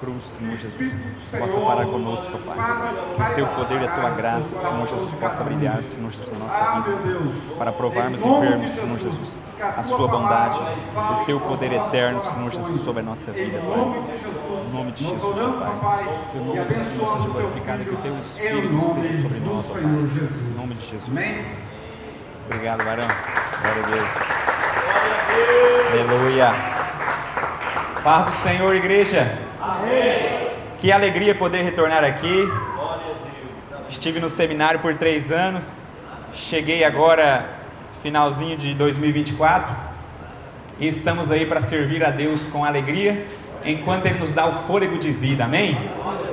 cruz, Senhor Jesus, possa falar conosco, Pai. Que o Teu poder e a Tua graça, Senhor Jesus, possa brilhar, Senhor Jesus, na nossa vida, para provarmos e vermos, Senhor Jesus, a Sua bondade, o Teu poder eterno, Senhor Jesus, sobre a nossa vida, Pai. Em nome de Jesus, ó Pai. Que o nome do Senhor seja glorificado, que o Teu Espírito esteja sobre nós, ó Pai. Em nome de Jesus. Obrigado, varão. Glória a Deus. Aleluia. Paz do Senhor, igreja. Amém. Que alegria poder retornar aqui. Estive no seminário por 3 anos. Cheguei agora, finalzinho de 2024. E estamos aí para servir a Deus com alegria, enquanto Ele nos dá o fôlego de vida. Amém?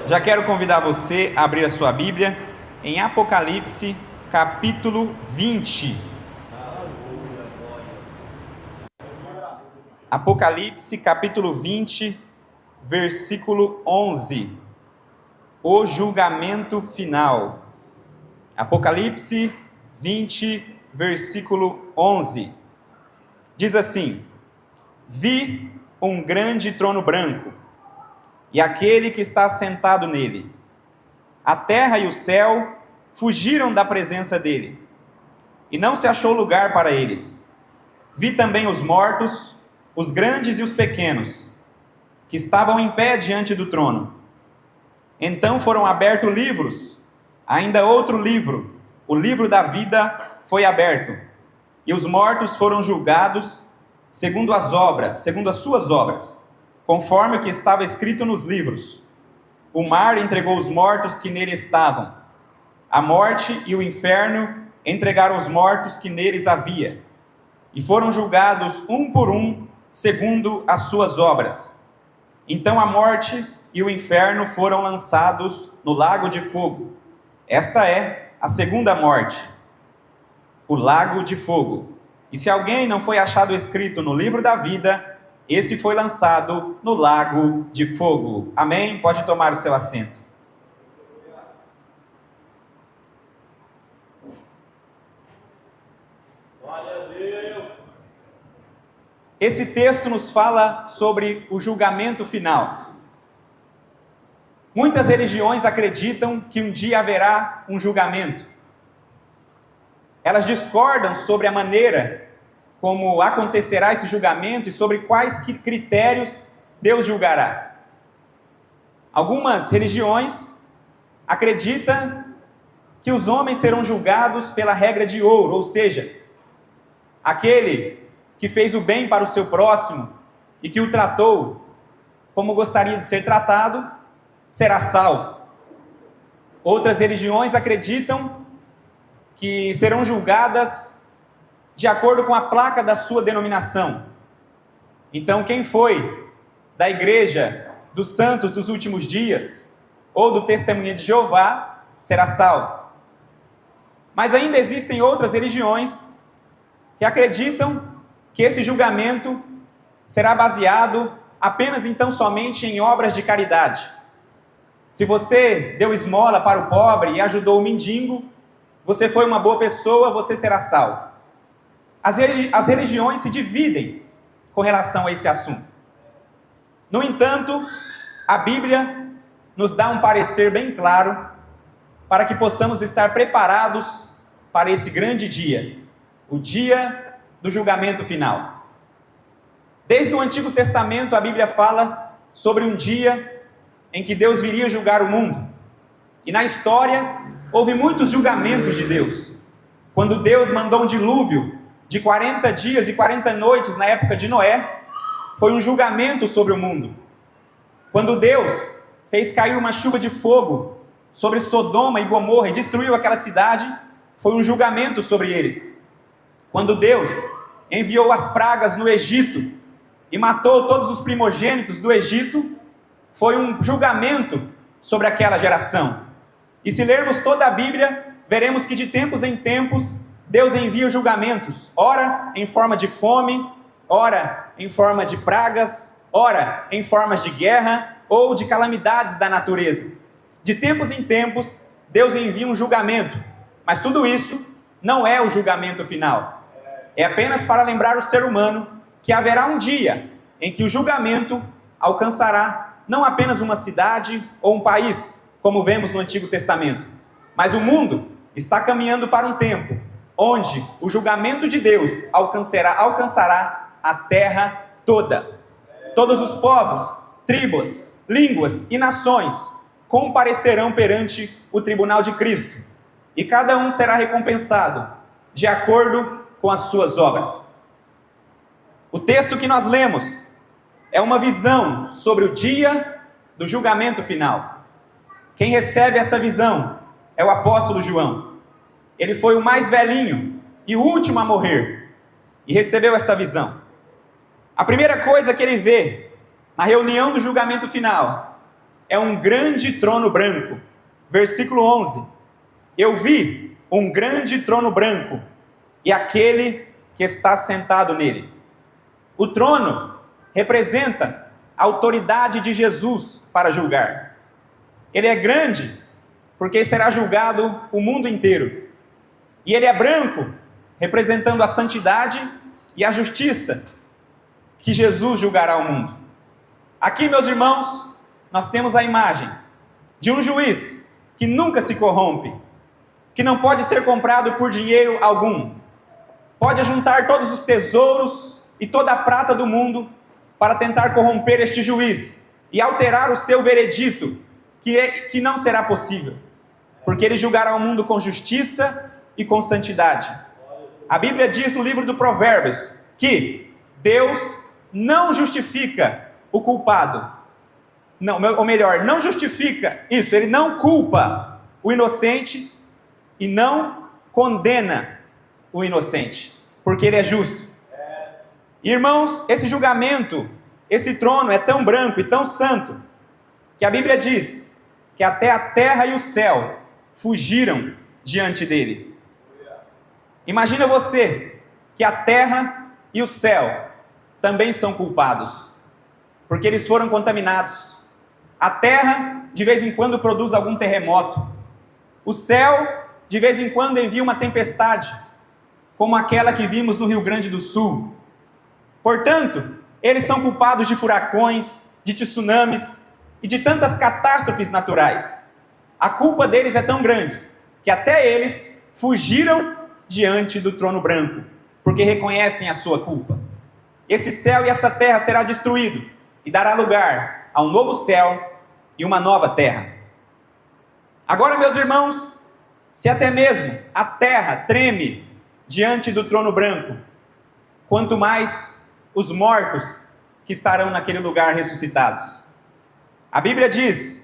Já quero convidar você a abrir a sua Bíblia em Apocalipse, capítulo 20. Apocalipse, capítulo 20, versículo 11. O julgamento final. Apocalipse 20, versículo 11. Diz assim: Vi um grande trono branco, e aquele que está sentado nele. A terra e o céu fugiram da presença dele, e não se achou lugar para eles. Vi também os mortos, os grandes e os pequenos, que estavam em pé diante do trono. Então foram abertos livros, ainda outro livro, o livro da vida foi aberto, e os mortos foram julgados segundo as obras, segundo as suas obras, conforme o que estava escrito nos livros. O mar entregou os mortos que nele estavam. A morte e o inferno entregaram os mortos que neles havia, e foram julgados um por um, segundo as suas obras. Então a morte e o inferno foram lançados no lago de fogo. Esta é a segunda morte, o lago de fogo. E se alguém não foi achado escrito no livro da vida, esse foi lançado no lago de fogo. Amém? Pode tomar o seu assento. Esse texto nos fala sobre o julgamento final. Muitas religiões acreditam que um dia haverá um julgamento. Elas discordam sobre a maneira como acontecerá esse julgamento e sobre quais critérios Deus julgará. Algumas religiões acreditam que os homens serão julgados pela regra de ouro, ou seja, aquele que fez o bem para o seu próximo e que o tratou como gostaria de ser tratado, será salvo. Outras religiões acreditam que serão julgadas de acordo com a placa da sua denominação. Então, quem foi da igreja dos santos dos últimos dias ou do Testemunha de Jeová será salvo. Mas ainda existem outras religiões que acreditam que esse julgamento será baseado apenas então somente em obras de caridade. Se você deu esmola para o pobre e ajudou o mendigo, você foi uma boa pessoa, você será salvo. As religiões se dividem com relação a esse assunto. No entanto, a Bíblia nos dá um parecer bem claro para que possamos estar preparados para esse grande dia, o dia do julgamento final. Desde o Antigo Testamento, a Bíblia fala sobre um dia em que Deus viria julgar o mundo. E na história, houve muitos julgamentos de Deus. Quando Deus mandou um dilúvio de 40 dias e 40 noites na época de Noé, foi um julgamento sobre o mundo. Quando Deus fez cair uma chuva de fogo sobre Sodoma e Gomorra e destruiu aquela cidade, foi um julgamento sobre eles. Quando Deus enviou as pragas no Egito e matou todos os primogênitos do Egito, foi um julgamento sobre aquela geração. E se lermos toda a Bíblia, veremos que de tempos em tempos, Deus envia julgamentos, ora em forma de fome, ora em forma de pragas, ora em formas de guerra ou de calamidades da natureza. De tempos em tempos, Deus envia um julgamento, mas tudo isso não é o julgamento final. É apenas para lembrar o ser humano que haverá um dia em que o julgamento alcançará não apenas uma cidade ou um país, como vemos no Antigo Testamento, mas o mundo está caminhando para um tempo onde o julgamento de Deus alcançará a terra toda. Todos os povos, tribos, línguas e nações comparecerão perante o tribunal de Cristo, e cada um será recompensado de acordo com as suas obras. O texto que nós lemos é uma visão sobre o dia do julgamento final. Quem recebe essa visão é o apóstolo João. Ele foi o mais velhinho e o último a morrer, e recebeu esta visão. A primeira coisa que ele vê na reunião do julgamento final é um grande trono branco. Versículo 11. Eu vi um grande trono branco e aquele que está sentado nele. O trono representa a autoridade de Jesus para julgar. Ele é grande porque será julgado o mundo inteiro. E ele é branco, representando a santidade e a justiça que Jesus julgará o mundo. Aqui, meus irmãos, nós temos a imagem de um juiz que nunca se corrompe, que não pode ser comprado por dinheiro algum. Pode juntar todos os tesouros e toda a prata do mundo para tentar corromper este juiz e alterar o seu veredito, que não será possível, porque ele julgará o mundo com justiça e com santidade. A Bíblia diz no livro do Provérbios que Deus não justifica o culpado. Não, ou melhor, não justifica isso, ele não culpa o inocente e não condena o inocente, porque ele é justo. Irmãos, esse julgamento, esse trono é tão branco e tão santo, que a Bíblia diz que até a terra e o céu fugiram diante dele. Imagina você que a terra e o céu também são culpados, porque eles foram contaminados. A terra, de vez em quando, produz algum terremoto. O céu, de vez em quando, envia uma tempestade, como aquela que vimos no Rio Grande do Sul. Portanto, eles são culpados de furacões, de tsunamis e de tantas catástrofes naturais. A culpa deles é tão grande que até eles fugiram diante do trono branco, porque reconhecem a sua culpa. Esse céu e essa terra será destruído e dará lugar a um novo céu e uma nova terra. Agora, meus irmãos, se até mesmo a terra treme diante do trono branco, quanto mais os mortos que estarão naquele lugar ressuscitados. A Bíblia diz,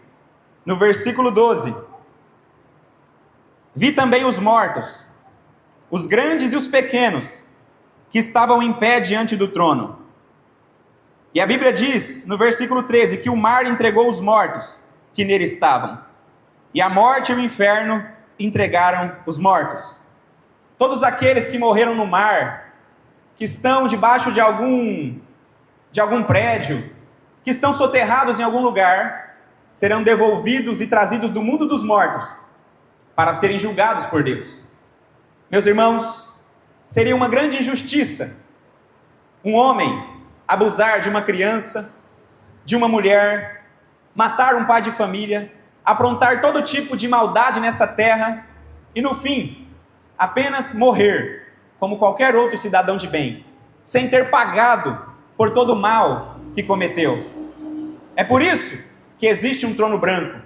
no versículo 12, vi também os mortos, os grandes e os pequenos, que estavam em pé diante do trono. E a Bíblia diz, no versículo 13, que o mar entregou os mortos que nele estavam, e a morte e o inferno entregaram os mortos. Todos aqueles que morreram no mar, que estão debaixo de algum prédio, que estão soterrados em algum lugar, serão devolvidos e trazidos do mundo dos mortos para serem julgados por Deus. Meus irmãos, seria uma grande injustiça um homem abusar de uma criança, de uma mulher, matar um pai de família, aprontar todo tipo de maldade nessa terra e, no fim, apenas morrer como qualquer outro cidadão de bem, sem ter pagado por todo o mal que cometeu. É por isso que existe um trono branco,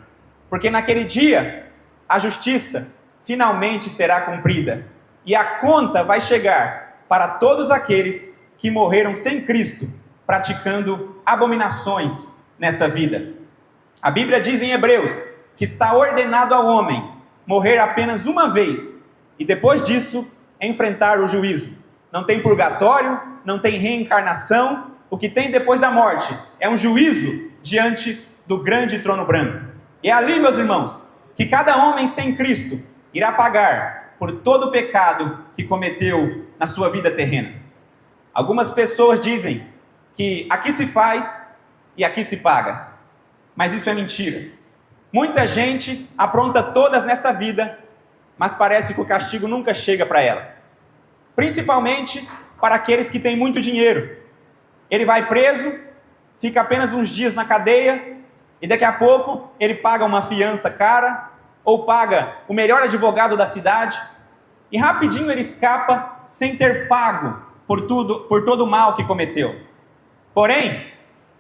porque naquele dia a justiça finalmente será cumprida e a conta vai chegar para todos aqueles que morreram sem Cristo, praticando abominações nessa vida. A Bíblia diz em Hebreus que está ordenado ao homem morrer apenas uma vez e depois disso enfrentar o juízo. Não tem purgatório, não tem reencarnação, o que tem depois da morte é um juízo diante do grande trono branco. E é ali, meus irmãos, que cada homem sem Cristo irá pagar por todo o pecado que cometeu na sua vida terrena. Algumas pessoas dizem que aqui se faz e aqui se paga, mas isso é mentira. Muita gente apronta todas nessa vida, mas parece que o castigo nunca chega para ela. Principalmente para aqueles que têm muito dinheiro. Ele vai preso, fica apenas uns dias na cadeia E daqui a pouco ele paga uma fiança cara, ou paga o melhor advogado da cidade, e rapidinho ele escapa sem ter pago por todo o mal que cometeu. Porém,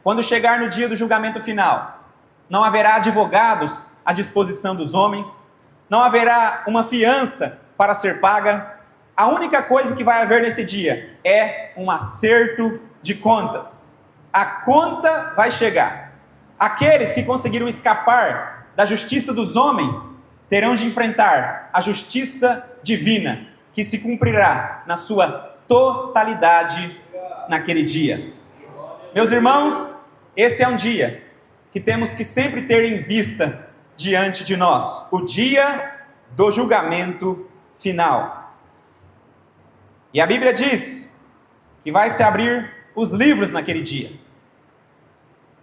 quando chegar no dia do julgamento final, não haverá advogados à disposição dos homens, não haverá uma fiança para ser paga. A única coisa que vai haver nesse dia é um acerto de contas. A conta vai chegar. Aqueles que conseguiram escapar da justiça dos homens terão de enfrentar a justiça divina, que se cumprirá na sua totalidade naquele dia. Meus irmãos, esse é um dia que temos que sempre ter em vista diante de nós, o dia do julgamento final. E a Bíblia diz que vai se abrir os livros naquele dia.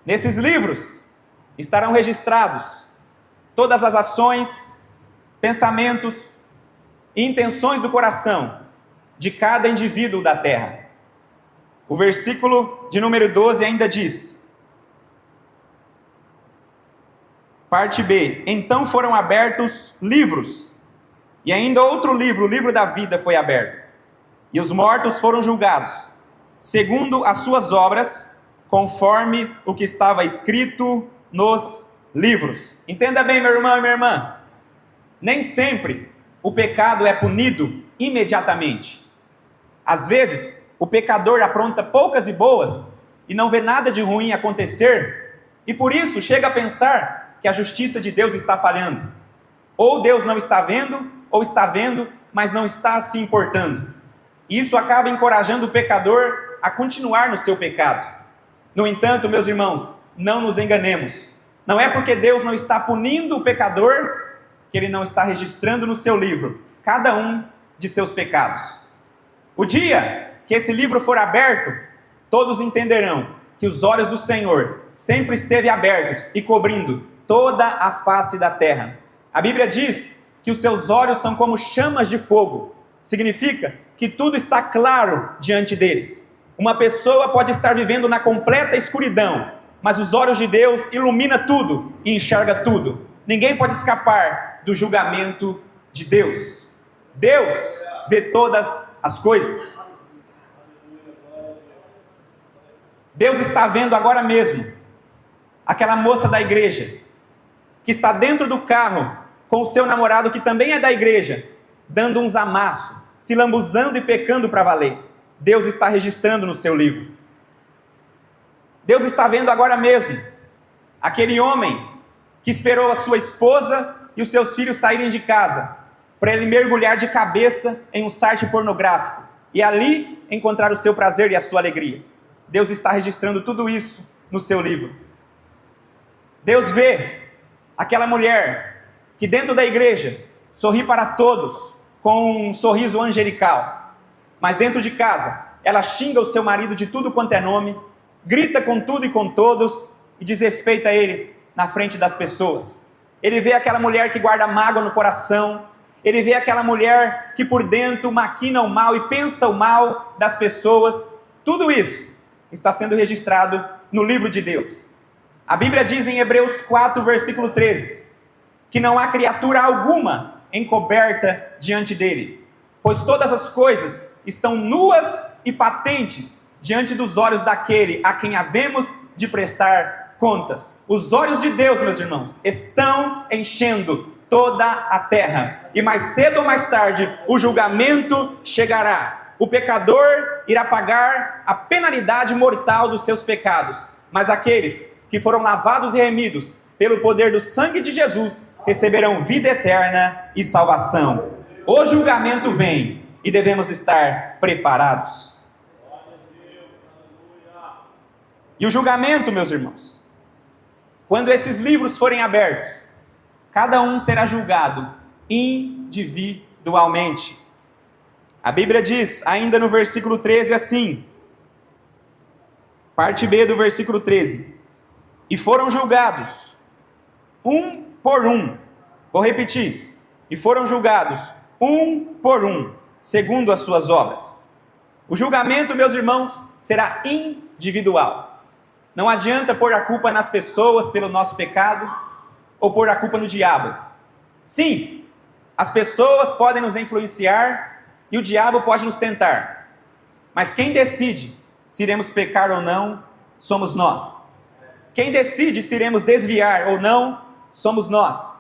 Nesses livros estarão registrados todas as ações, pensamentos e intenções do coração de cada indivíduo da terra. O versículo de número 12 ainda diz, parte B, então foram abertos livros, e ainda outro livro, o livro da vida, foi aberto, e os mortos foram julgados, segundo as suas obras, conforme o que estava escrito nos livros. Entenda bem, meu irmão e minha irmã, nem sempre o pecado é punido imediatamente. Às vezes, o pecador apronta poucas e boas e não vê nada de ruim acontecer, e por isso chega a pensar que a justiça de Deus está falhando. Ou Deus não está vendo, ou está vendo, mas não está se importando. Isso acaba encorajando o pecador a continuar no seu pecado. No entanto, meus irmãos, não nos enganemos. Não é porque Deus não está punindo o pecador que Ele não está registrando no seu livro cada um de seus pecados. O dia que esse livro for aberto, todos entenderão que os olhos do Senhor sempre esteve abertos e cobrindo toda a face da terra. A Bíblia diz que os seus olhos são como chamas de fogo. Significa que tudo está claro diante deles. Uma pessoa pode estar vivendo na completa escuridão, mas os olhos de Deus iluminam tudo e enxerga tudo. Ninguém pode escapar do julgamento de Deus. Deus vê todas as coisas. Deus está vendo agora mesmo aquela moça da igreja que está dentro do carro com o seu namorado, que também é da igreja, dando uns amassos, se lambuzando e pecando para valer. Deus está registrando no seu livro. Deus está vendo agora mesmo aquele homem que esperou a sua esposa e os seus filhos saírem de casa para ele mergulhar de cabeça em um site pornográfico e ali encontrar o seu prazer e a sua alegria. Deus está registrando tudo isso no seu livro. Deus vê aquela mulher que dentro da igreja sorri para todos com um sorriso angelical, mas dentro de casa ela xinga o seu marido de tudo quanto é nome, grita com tudo e com todos e desrespeita ele na frente das pessoas. Ele vê aquela mulher que guarda mágoa no coração, ele vê aquela mulher que por dentro maquina o mal e pensa o mal das pessoas. Tudo isso está sendo registrado no livro de Deus. A Bíblia diz em Hebreus 4, versículo 13, que não há criatura alguma encoberta diante dele, pois todas as coisas estão nuas e patentes diante dos olhos daquele a quem havemos de prestar contas. Os olhos de Deus, meus irmãos, estão enchendo toda a terra, e mais cedo ou mais tarde o julgamento chegará. O pecador irá pagar a penalidade mortal dos seus pecados, mas aqueles que foram lavados e remidos pelo poder do sangue de Jesus receberão vida eterna e salvação. O julgamento vem e devemos estar preparados. E o julgamento, meus irmãos, quando esses livros forem abertos, cada um será julgado individualmente. A Bíblia diz, ainda no versículo 13, assim, parte B do versículo 13, e foram julgados, um por um, vou repetir, e foram julgados, um por um, segundo as suas obras. O julgamento, meus irmãos, será individual. Não adianta pôr a culpa nas pessoas pelo nosso pecado ou pôr a culpa no diabo. Sim, as pessoas podem nos influenciar e o diabo pode nos tentar. Mas quem decide se iremos pecar ou não, somos nós. Quem decide se iremos desviar ou não, somos nós.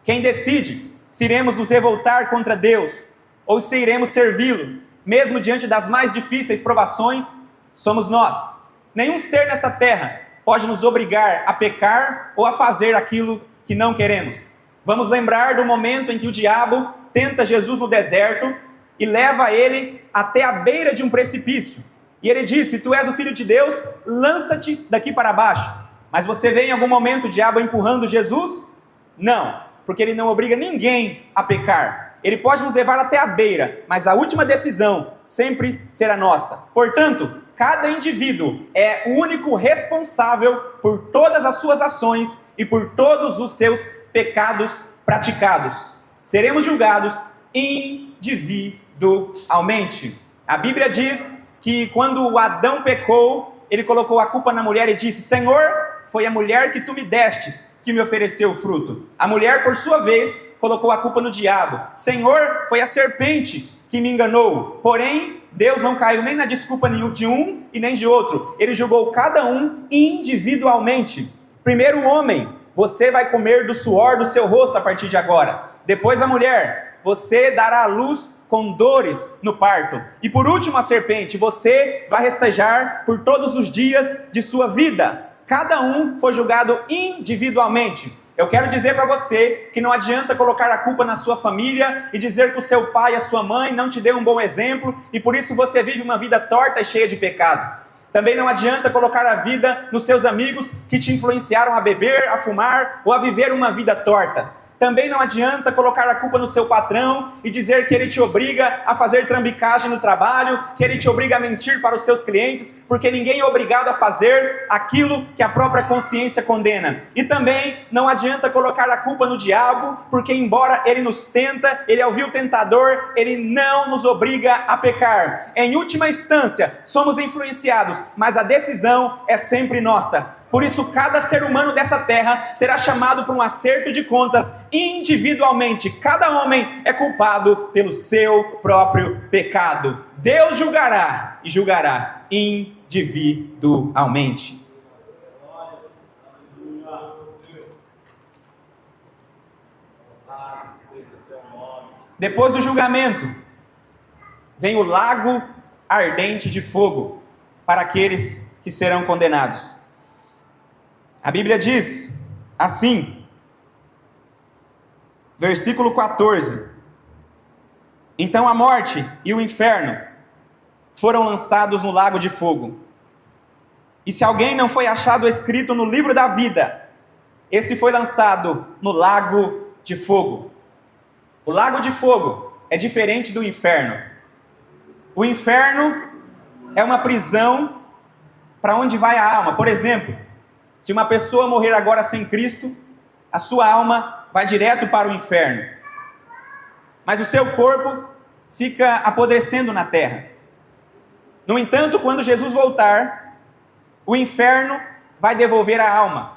Quem decide se iremos nos revoltar contra Deus ou se iremos servi-lo, mesmo diante das mais difíceis provações, somos nós. Nenhum ser nessa terra pode nos obrigar a pecar ou a fazer aquilo que não queremos. Vamos lembrar do momento em que o diabo tenta Jesus no deserto e leva ele até a beira de um precipício. E ele disse: tu és o Filho de Deus, lança-te daqui para baixo. Mas você vê em algum momento o diabo empurrando Jesus? Não, porque ele não obriga ninguém a pecar. Ele pode nos levar até a beira, mas a última decisão sempre será nossa. Portanto, cada indivíduo é o único responsável por todas as suas ações e por todos os seus pecados praticados. Seremos julgados individualmente. A Bíblia diz que quando o Adão pecou, ele colocou a culpa na mulher e disse: Senhor, foi a mulher que tu me destes que me ofereceu o fruto. A mulher, por sua vez, colocou a culpa no diabo. Senhor, foi a serpente que me enganou. Porém, Deus não caiu nem na desculpa de um e nem de outro. Ele julgou cada um individualmente. Primeiro o homem: você vai comer do suor do seu rosto a partir de agora. Depois a mulher: você dará à luz com dores no parto. E por último a serpente: você vai restejar por todos os dias de sua vida. Cada um foi julgado individualmente. Eu quero dizer para você que não adianta colocar a culpa na sua família e dizer que o seu pai e a sua mãe não te deu um bom exemplo e por isso você vive uma vida torta e cheia de pecado. Também não adianta colocar a vida nos seus amigos que te influenciaram a beber, a fumar ou a viver uma vida torta. Também não adianta colocar a culpa no seu patrão e dizer que ele te obriga a fazer trambicagem no trabalho, que ele te obriga a mentir para os seus clientes, porque ninguém é obrigado a fazer aquilo que a própria consciência condena. E também não adianta colocar a culpa no diabo, porque embora ele nos tenta, ele é o vil tentador, ele não nos obriga a pecar. Em última instância, somos influenciados, mas a decisão é sempre nossa. Por isso, cada ser humano dessa terra será chamado para um acerto de contas individualmente. Cada homem é culpado pelo seu próprio pecado. Deus julgará e julgará individualmente. Depois do julgamento, vem o lago ardente de fogo para aqueles que serão condenados. A Bíblia diz assim, versículo 14: então a morte e o inferno foram lançados no lago de fogo. E se alguém não foi achado escrito no livro da vida, esse foi lançado no lago de fogo. O lago de fogo é diferente do inferno. O inferno é uma prisão para onde vai a alma. Por exemplo, se uma pessoa morrer agora sem Cristo, a sua alma vai direto para o inferno. Mas o seu corpo fica apodrecendo na terra. No entanto, quando Jesus voltar, o inferno vai devolver a alma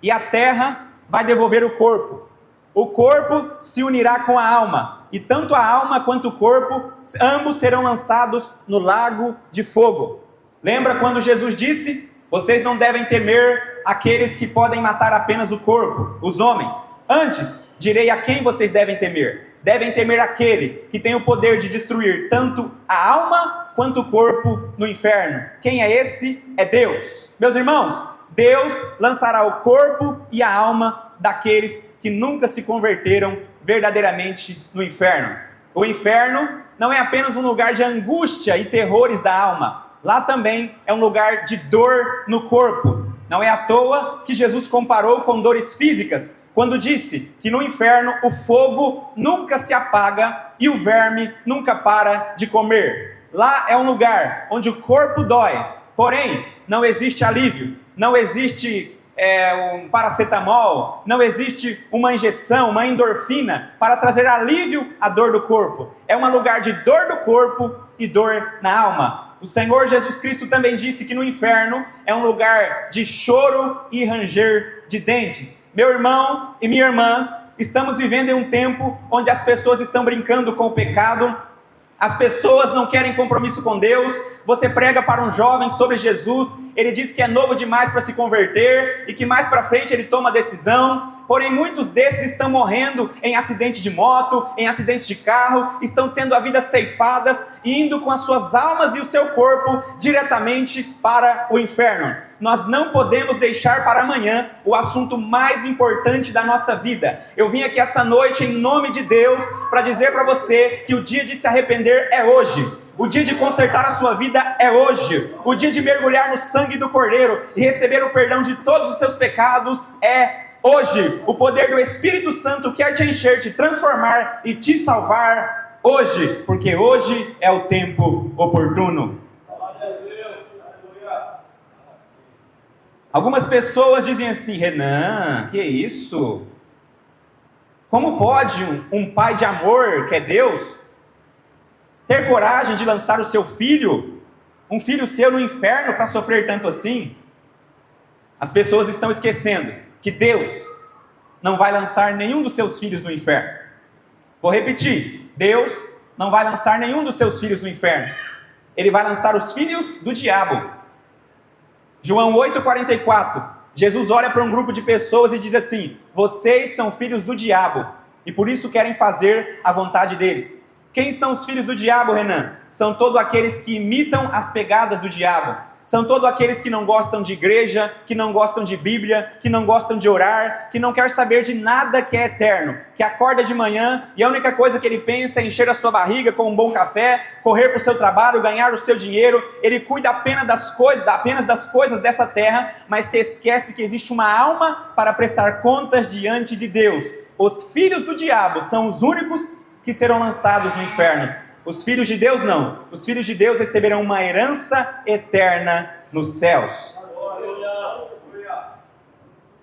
e a terra vai devolver o corpo. O corpo se unirá com a alma, e tanto a alma quanto o corpo, ambos serão lançados no lago de fogo. Lembra quando Jesus disse: vocês não devem temer aqueles que podem matar apenas o corpo, os homens. Antes, direi a quem vocês devem temer. Devem temer aquele que tem o poder de destruir tanto a alma quanto o corpo no inferno. Quem é esse? É Deus. Meus irmãos, Deus lançará o corpo e a alma daqueles que nunca se converteram verdadeiramente no inferno. O inferno não é apenas um lugar de angústia e terrores da alma. Lá também é um lugar de dor no corpo. Não é à toa que Jesus comparou com dores físicas, quando disse que no inferno o fogo nunca se apaga e o verme nunca para de comer. Lá é um lugar onde o corpo dói, porém não existe alívio, não existe um paracetamol, não existe uma injeção, uma endorfina para trazer alívio à dor do corpo. É um lugar de dor do corpo e dor na alma. o Senhor Jesus Cristo também disse que no inferno é um lugar de choro e ranger de dentes. Meu irmão e minha irmã, estamos vivendo em um tempo onde as pessoas estão brincando com o pecado, as pessoas não querem compromisso com Deus. Você prega para um jovem sobre Jesus, ele diz que é novo demais para se converter e que mais para frente ele toma decisão. Porém, muitos desses estão morrendo em acidente de moto, em acidente de carro, estão tendo a vida ceifadas e indo com as suas almas e o seu corpo diretamente para o inferno. Nós não podemos deixar para amanhã o assunto mais importante da nossa vida. Eu vim aqui essa noite em nome de Deus para dizer para você que o dia de se arrepender é hoje. O dia de consertar a sua vida é hoje. O dia de mergulhar no sangue do Cordeiro e receber o perdão de todos os seus pecados é hoje. O poder do Espírito Santo quer te encher, te transformar e te salvar hoje, porque hoje é o tempo oportuno. Algumas pessoas dizem assim: Renan, que isso? Como pode um pai de amor, que é Deus, ter coragem de lançar o seu filho, um filho seu, no inferno para sofrer tanto assim? As pessoas estão esquecendo que Deus não vai lançar nenhum dos seus filhos no inferno. Vou repetir: Deus não vai lançar nenhum dos seus filhos no inferno. Ele vai lançar os filhos do diabo. João 8,44, Jesus olha para um grupo de pessoas e diz assim: vocês são filhos do diabo e por isso querem fazer a vontade deles. Quem são os filhos do diabo, Renan? São todos aqueles que imitam as pegadas do diabo. São todos aqueles que não gostam de igreja, que não gostam de Bíblia, que não gostam de orar, que não quer saber de nada que é eterno, que acorda de manhã e a única coisa que ele pensa é encher a sua barriga com um bom café, correr para o seu trabalho, ganhar o seu dinheiro. Ele cuida apenas das coisas dessa terra, mas se esquece que existe uma alma para prestar contas diante de Deus. Os filhos do diabo são os únicos que serão lançados no inferno. Os filhos de Deus não. Os filhos de Deus receberão uma herança eterna nos céus.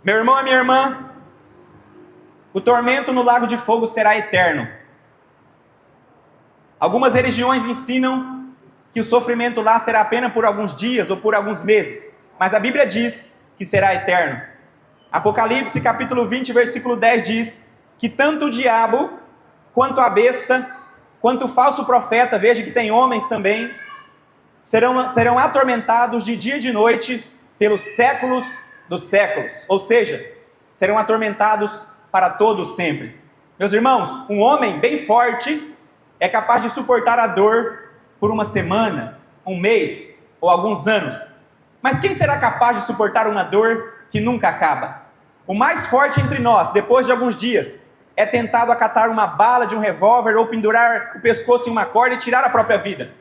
Meu irmão e minha irmã, o tormento no lago de fogo será eterno. Algumas religiões ensinam que o sofrimento lá será apenas por alguns dias ou por alguns meses, mas a Bíblia diz que será eterno. Apocalipse capítulo 20, versículo 10 diz que tanto o diabo quanto a besta, quanto o falso profeta, veja que tem homens também, serão atormentados de dia e de noite pelos séculos dos séculos. Ou seja, serão atormentados para todos sempre. Meus irmãos, um homem bem forte é capaz de suportar a dor por uma semana, um mês ou alguns anos. Mas quem será capaz de suportar uma dor que nunca acaba? O mais forte entre nós, depois de alguns dias, é tentado acatar uma bala de um revólver ou pendurar o pescoço em uma corda e tirar a própria vida.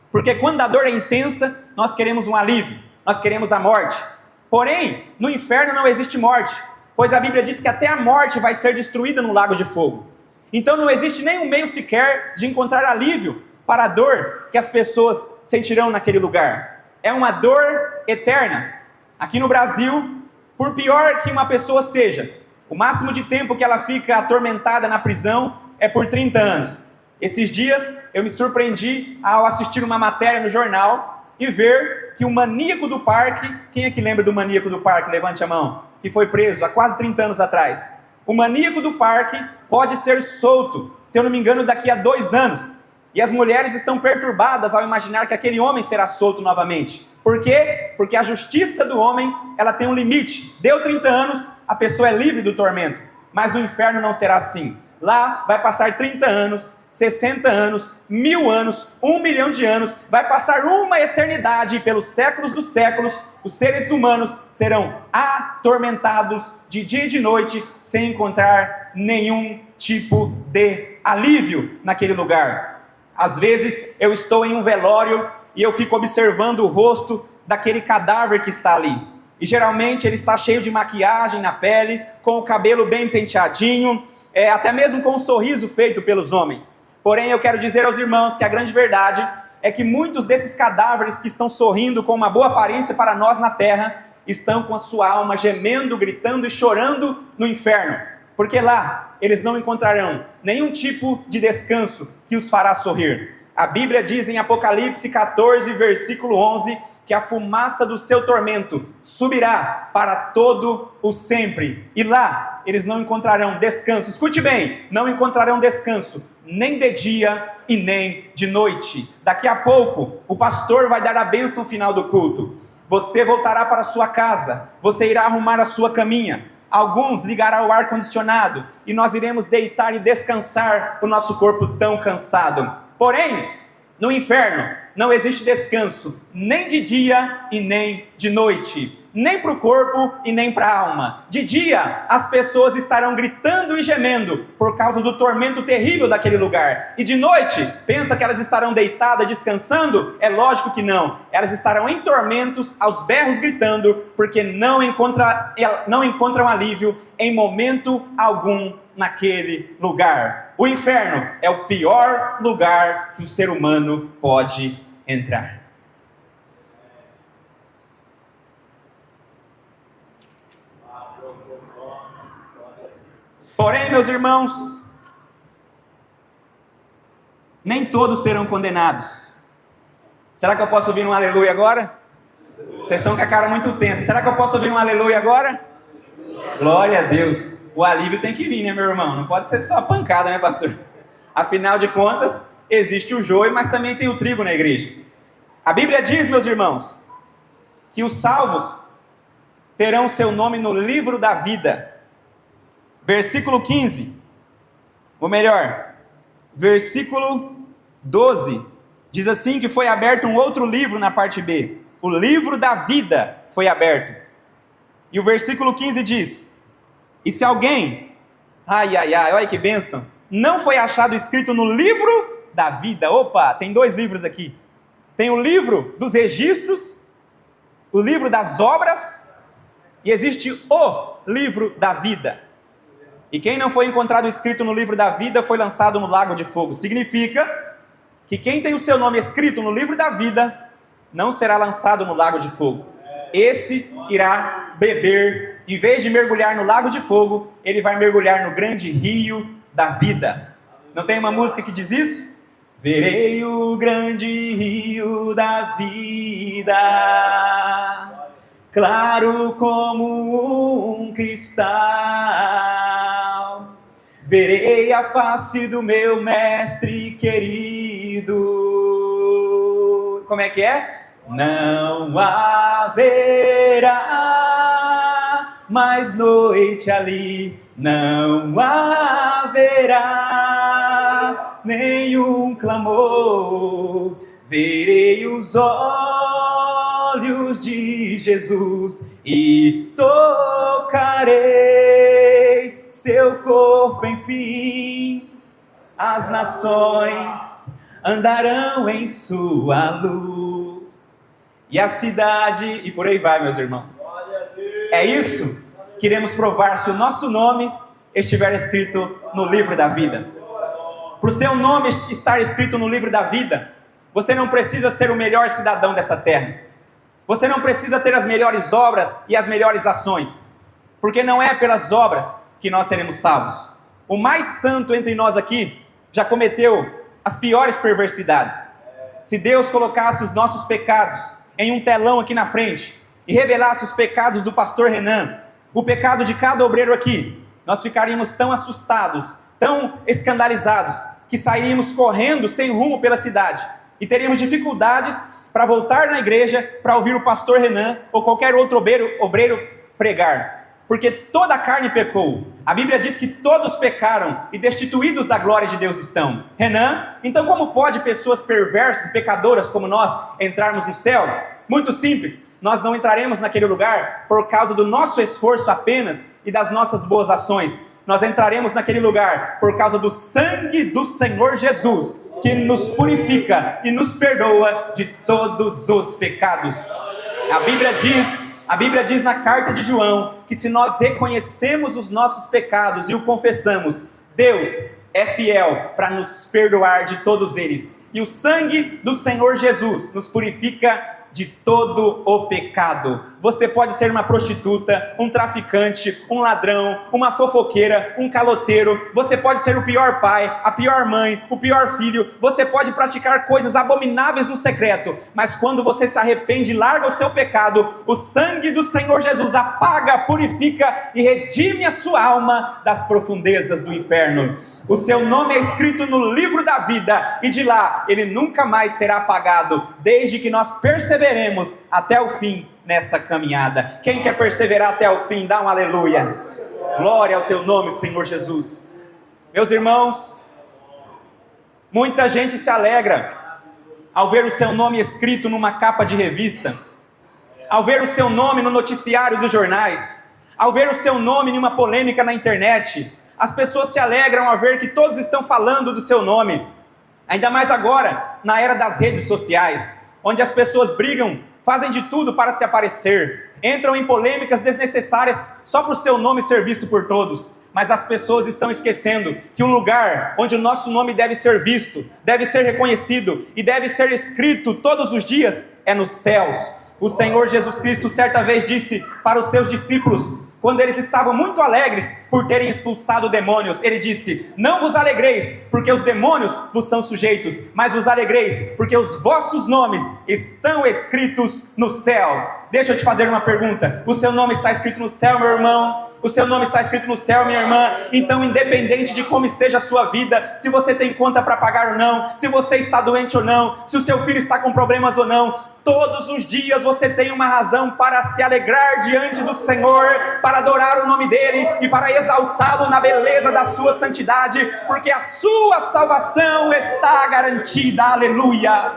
Porque quando a dor é intensa, nós queremos um alívio, nós queremos a morte. Porém, no inferno não existe morte, pois a Bíblia diz que até a morte vai ser destruída no lago de fogo. Então não existe nenhum meio sequer de encontrar alívio para a dor que as pessoas sentirão naquele lugar. É uma dor eterna. Aqui no Brasil, por pior que uma pessoa seja, o máximo de tempo que ela fica atormentada na prisão é por 30 anos. Esses dias eu me surpreendi ao assistir uma matéria no jornal e ver que o maníaco do parque, quem é que lembra do maníaco do parque? Levante a mão. Que foi preso há quase 30 anos atrás. O maníaco do parque pode ser solto, se eu não me engano, daqui a 2 anos. E as mulheres estão perturbadas ao imaginar que aquele homem será solto novamente. Por quê? Porque a justiça do homem, ela tem um limite. Deu 30 anos, a pessoa é livre do tormento. Mas no inferno não será assim. Lá vai passar 30 anos, 60 anos, 1000 anos, 1 milhão de anos, vai passar uma eternidade e pelos séculos dos séculos, os seres humanos serão atormentados de dia e de noite, sem encontrar nenhum tipo de alívio naquele lugar. Às vezes eu estou em um velório e eu fico observando o rosto daquele cadáver que está ali. E geralmente ele está cheio de maquiagem na pele, com o cabelo bem penteadinho, até mesmo com um sorriso feito pelos homens. Porém, eu quero dizer aos irmãos que a grande verdade é que muitos desses cadáveres que estão sorrindo com uma boa aparência para nós na terra, estão com a sua alma gemendo, gritando e chorando no inferno. Porque lá eles não encontrarão nenhum tipo de descanso que os fará sorrir. A Bíblia diz em Apocalipse 14, versículo 11, que a fumaça do seu tormento subirá para todo o sempre, e lá eles não encontrarão descanso. Escute bem, não encontrarão descanso, nem de dia e nem de noite. Daqui a pouco, o pastor vai dar a bênção final do culto. Você voltará para a sua casa, você irá arrumar a sua caminha, alguns ligarão o ar-condicionado, e nós iremos deitar e descansar o nosso corpo tão cansado. Porém, no inferno não existe descanso, nem de dia e nem de noite, nem para o corpo e nem para a alma. De dia, as pessoas estarão gritando e gemendo por causa do tormento terrível daquele lugar. E de noite, pensa que elas estarão deitadas, descansando? É lógico que não. Elas estarão em tormentos, aos berros gritando, porque não encontram alívio em momento algum naquele lugar. O inferno é o pior lugar que o ser humano pode entrar. Porém, meus irmãos, nem todos serão condenados. Será que eu posso ouvir um aleluia agora? Vocês estão com a cara muito tensa. Será que eu posso ouvir um aleluia agora? Glória a Deus. O alívio tem que vir, né, meu irmão? Não pode ser só pancada, né, pastor? Afinal de contas, existe o joio, mas também tem o trigo na igreja. A Bíblia diz, meus irmãos, que os salvos terão seu nome no livro da vida. Versículo 15, ou melhor, versículo 12, diz assim que foi aberto um outro livro na parte B. O livro da vida foi aberto. E o versículo 15 diz: e se alguém, olha que bênção, não foi achado escrito no livro da vida. Opa, tem dois livros aqui. Tem o livro dos registros, o livro das obras, e existe o livro da vida. E quem não foi encontrado escrito no livro da vida foi lançado no lago de fogo. Significa que quem tem o seu nome escrito no livro da vida não será lançado no lago de fogo. Esse irá beber, em vez de mergulhar no lago de fogo, ele vai mergulhar no grande rio da vida. Não tem uma música que diz isso? Verei o grande rio da vida, claro como um cristal. Verei a face do meu mestre querido. Como é que é? Não haverá mais noite ali, não haverá nenhum clamor. Verei os olhos de Jesus e tocarei seu corpo, enfim. As nações andarão em sua luz, e a cidade, e por aí vai, meus irmãos. É isso que iremos provar se o nosso nome estiver escrito no livro da vida. Para o seu nome estar escrito no livro da vida, você não precisa ser o melhor cidadão dessa terra. Você não precisa ter as melhores obras e as melhores ações, porque não é pelas obras que nós seremos salvos. O mais santo entre nós aqui já cometeu as piores perversidades. Se Deus colocasse os nossos pecados em um telão aqui na frente e revelasse os pecados do pastor Renan, o pecado de cada obreiro aqui, nós ficaríamos tão assustados, tão escandalizados, que sairíamos correndo sem rumo pela cidade e teríamos dificuldades para voltar na igreja para ouvir o pastor Renan ou qualquer outro obreiro pregar. Porque toda a carne pecou. A Bíblia diz que todos pecaram e destituídos da glória de Deus estão. Renan, então como pode pessoas perversas e pecadoras como nós entrarmos no céu? Muito simples, nós não entraremos naquele lugar por causa do nosso esforço apenas e das nossas boas ações. Nós entraremos naquele lugar por causa do sangue do Senhor Jesus, que nos purifica e nos perdoa de todos os pecados. A Bíblia diz na carta de João que se nós reconhecemos os nossos pecados e o confessamos, Deus é fiel para nos perdoar de todos eles. E o sangue do Senhor Jesus nos purifica de todo o pecado. Você pode ser uma prostituta, um traficante, um ladrão, uma fofoqueira, um caloteiro. Você pode ser o pior pai, a pior mãe, o pior filho. Você pode praticar coisas abomináveis no secreto, mas quando você se arrepende e larga o seu pecado, o sangue do Senhor Jesus apaga, purifica e redime a sua alma das profundezas do inferno. O seu nome é escrito no livro da vida, e de lá ele nunca mais será apagado, desde que nós perseveremos até o fim nessa caminhada. Quem quer perseverar até o fim, dá um aleluia. Glória ao teu nome, Senhor Jesus. Meus irmãos, muita gente se alegra ao ver o seu nome escrito numa capa de revista, ao ver o seu nome no noticiário dos jornais, ao ver o seu nome em uma polêmica na internet. As pessoas se alegram ao ver que todos estão falando do seu nome, ainda mais agora, na era das redes sociais, onde as pessoas brigam, fazem de tudo para se aparecer, entram em polêmicas desnecessárias só por seu nome ser visto por todos. Mas as pessoas estão esquecendo que o lugar onde o nosso nome deve ser visto, deve ser reconhecido e deve ser escrito todos os dias é nos céus. O Senhor Jesus Cristo certa vez disse para os seus discípulos, quando eles estavam muito alegres por terem expulsado demônios, ele disse: não vos alegreis porque os demônios vos são sujeitos, mas vos alegreis porque os vossos nomes estão escritos no céu. Deixa eu te fazer uma pergunta: o seu nome está escrito no céu, meu irmão? O seu nome está escrito no céu, minha irmã? Então, independente de como esteja a sua vida, se você tem conta para pagar ou não, se você está doente ou não, se o seu filho está com problemas ou não, todos os dias você tem uma razão para se alegrar diante do Senhor, para adorar o nome dEle e para exaltá-lo na beleza da sua santidade, porque a sua salvação está garantida. Aleluia!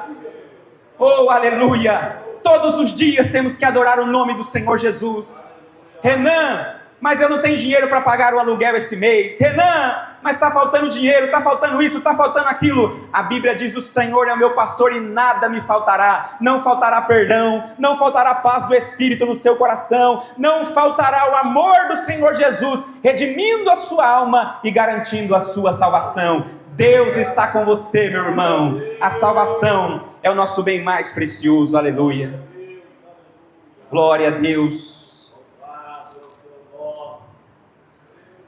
Oh, aleluia! Todos os dias temos que adorar o nome do Senhor Jesus. Renan, mas eu não tenho dinheiro para pagar o aluguel esse mês. Renan, mas está faltando dinheiro, está faltando isso, está faltando aquilo. A Bíblia diz: o Senhor é o meu pastor e nada me faltará. Não faltará perdão, não faltará paz do Espírito no seu coração, não faltará o amor do Senhor Jesus, redimindo a sua alma e garantindo a sua salvação. Deus está com você, meu irmão. A salvação é o nosso bem mais precioso. Aleluia. Glória a Deus.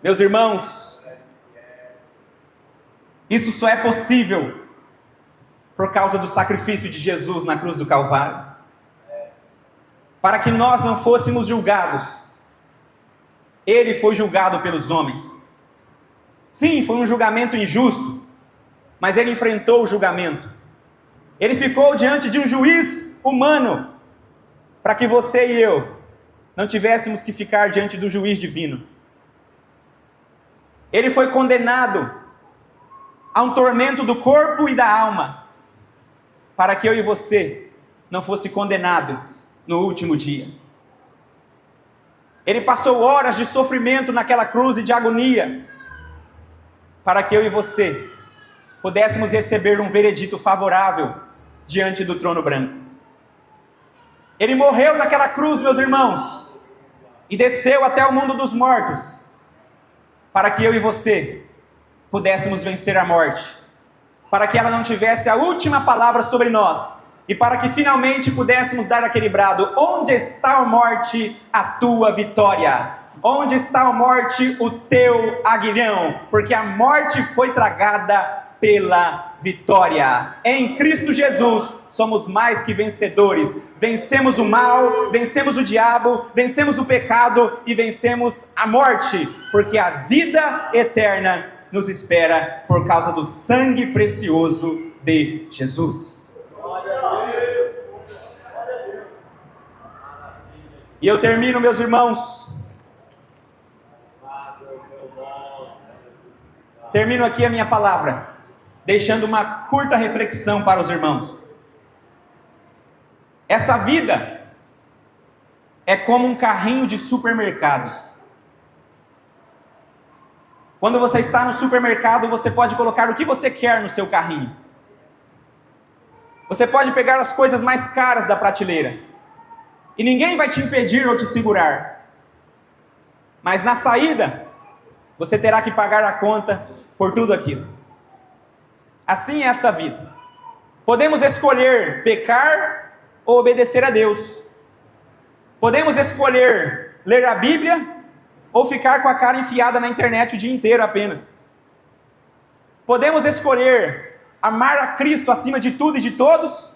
Meus irmãos, isso só é possível por causa do sacrifício de Jesus na cruz do Calvário. Para que nós não fôssemos julgados, Ele foi julgado pelos homens. Sim, foi um julgamento injusto, mas Ele enfrentou o julgamento. Ele ficou diante de um juiz humano, para que você e eu não tivéssemos que ficar diante do juiz divino. Ele foi condenado a um tormento do corpo e da alma, para que eu e você não fosse condenado no último dia. Ele passou horas de sofrimento naquela cruz e de agonia, para que eu e você pudéssemos receber um veredito favorável diante do trono branco. Ele morreu naquela cruz, meus irmãos, e desceu até o mundo dos mortos, para que eu e você pudéssemos vencer a morte, para que ela não tivesse a última palavra sobre nós, e para que finalmente pudéssemos dar aquele brado: onde está, a morte, a tua vitória? Onde está, a morte, o teu aguilhão? Porque a morte foi tragada pela vitória. Em Cristo Jesus somos mais que vencedores. Vencemos o mal, vencemos o diabo, vencemos o pecado e vencemos a morte, porque a vida eterna nos espera por causa do sangue precioso de Jesus. E eu termino, meus irmãos, termino aqui a minha palavra, deixando uma curta reflexão para os irmãos. Essa vida é como um carrinho de supermercados. Quando você está no supermercado, você pode colocar o que você quer no seu carrinho. Você pode pegar as coisas mais caras da prateleira, e ninguém vai te impedir ou te segurar. Mas na saída, você terá que pagar a conta por tudo aquilo. Assim é essa vida. Podemos escolher pecar ou obedecer a Deus. Podemos escolher ler a Bíblia ou ficar com a cara enfiada na internet o dia inteiro apenas. Podemos escolher amar a Cristo acima de tudo e de todos,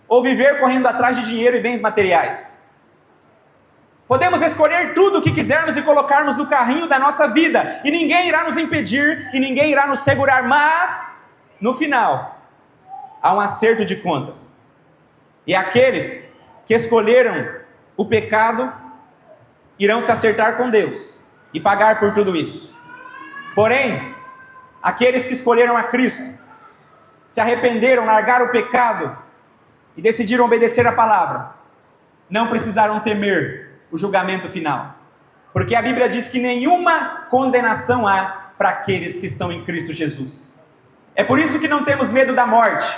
ou viver correndo atrás de dinheiro e bens materiais. Podemos escolher tudo o que quisermos e colocarmos no carrinho da nossa vida, e ninguém irá nos impedir, e ninguém irá nos segurar, mas, no final, há um acerto de contas. E aqueles que escolheram o pecado, irão se acertar com Deus, e pagar por tudo isso. Porém, aqueles que escolheram a Cristo, se arrependeram, largaram o pecado, e decidiram obedecer a palavra, não precisaram temer o julgamento final, porque a Bíblia diz que nenhuma condenação há para aqueles que estão em Cristo Jesus. É por isso que não temos medo da morte.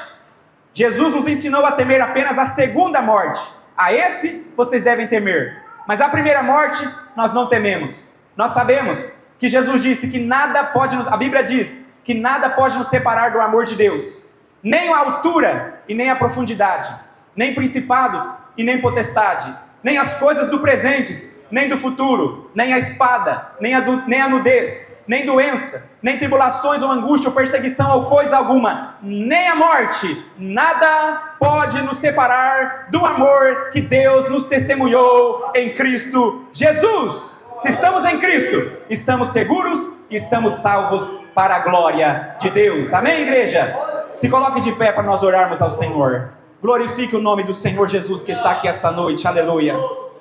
Jesus nos ensinou a temer apenas a segunda morte. A esse vocês devem temer, mas a primeira morte nós não tememos. Nós sabemos que Jesus disse que nada pode nos... A Bíblia diz que nada pode nos separar do amor de Deus, nem a altura e nem a profundidade, nem principados e nem potestade, nem as coisas do presente, nem do futuro, nem a espada, nem a nudez, nem doença, nem tribulações ou angústia ou perseguição ou coisa alguma, nem a morte, nada pode nos separar do amor que Deus nos testemunhou em Cristo Jesus. Se estamos em Cristo, estamos seguros e estamos salvos para a glória de Deus. Amém, igreja? Se coloque de pé para nós orarmos ao Senhor. Glorifique o nome do Senhor Jesus que está aqui essa noite. Aleluia.